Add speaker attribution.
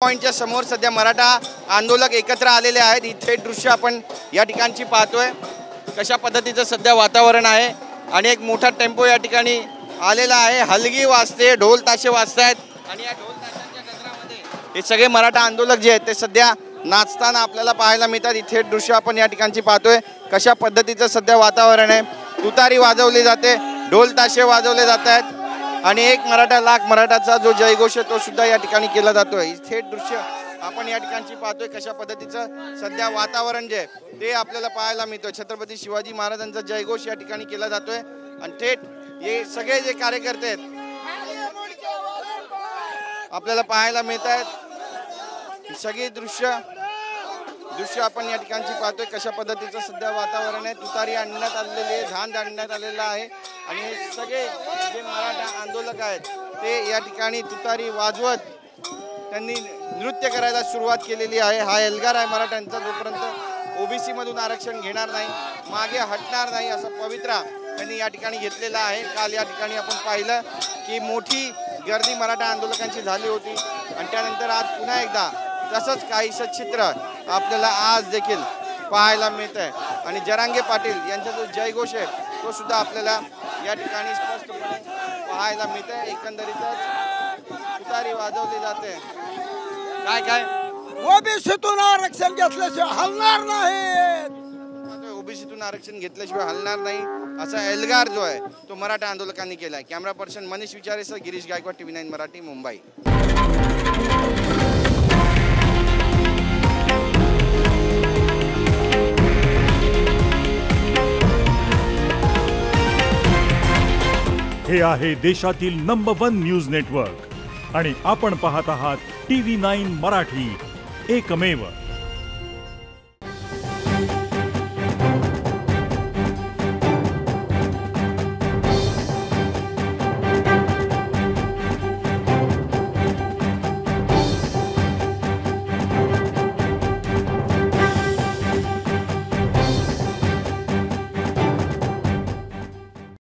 Speaker 1: पॉइंटच्या समोर सध्या मराठा आंदोलक एकत्र आलेले आहेत। ही थेट दृश्य आपण या ठिकाणची पाहतोय। कशा पद्धतीचं सध्या वातावरण आहे आणि एक मोठा टेम्पो या ठिकाणी आलेला आहे। हलगी वाजते, ढोल ताशे वाजतायत आणि या ढोल ताशांच्या गजरामध्ये हे सगळे मराठा आंदोलक जे आहेत ते सध्या नाचताना आपल्याला पाहायला मिळतात। ही थेट दृश्य आपण या ठिकाणची पाहतोय। कशा पद्धतीचं सध्या वातावरण आहे। तुतारी वाजवली जाते, ढोल ताशे वाजवले जात आहेत आणि एक मराठा लाख मराठाचा जो जयघोष आहे तो सुद्धा या ठिकाणी केला जातोय। थेट दृश्य आपण या ठिकाणची पाहतोय। कशा पद्धतीचं सध्या वातावरण जे ते आपल्याला पाहायला मिळतोय। छत्रपती शिवाजी महाराजांचा जयघोष या ठिकाणी केला जातोय आणि थेट हे सगळे जे कार्यकर्ते आहेत आपल्याला पाहायला मिळत आहेत। सगळे दृश्य आपण या ठिकाणची पाहतोय। कशा पद्धतीचं सध्या वातावरण आहे। तुतारी आणण्यात आलेली आहे, झांज आणण्यात आलेला आहे आणि हे सगळे जे मराठा आंदोलक आहेत ते या ठिकाणी तुतारी वाजवत त्यांनी नृत्य करायला सुरुवात केलेली आहे। हा एल्गार आहे मराठ्यांचा, जोपर्यंत ओबीसी मधून आरक्षण घेणार नाही, मागे हटणार नाही असा पवित्रा त्यांनी या ठिकाणी घेतलेला आहे। काल या ठिकाणी आपण पाहिलं की मोठी गर्दी मराठा आंदोलकांची झाली होती आणि त्यानंतर आज पुन्हा एकदा तसंच काहीसं चित्र आपल्याला आज देखील पाहायला मिळत आहे आणि जरांगे पाटील यांचा जो जयघोष आहे तो सुद्धा आपल्याला या ठिकाणी स्पष्टपणे पाहायला मिळत आहे। एकंदरीतच तुतारी वाजवली जाते। काय
Speaker 2: ओबीसीतून आरक्षण घेतल्याशिवाय हलणार नाही,
Speaker 1: ओबीसीतून आरक्षण घेतल्याशिवाय हलणार नाही असा एल्गार जो आहे तो मराठा आंदोलकांनी केलाय। कॅमेरा पर्सन मनीष विचारेसह गिरीश गायकवाड, TV9 मराठी, मुंबई।
Speaker 3: हे आहे देशातील नंबर 1 न्यूज नेटवर्क आणि आपण पाहत आहात TV9 मराठी, एकमेव।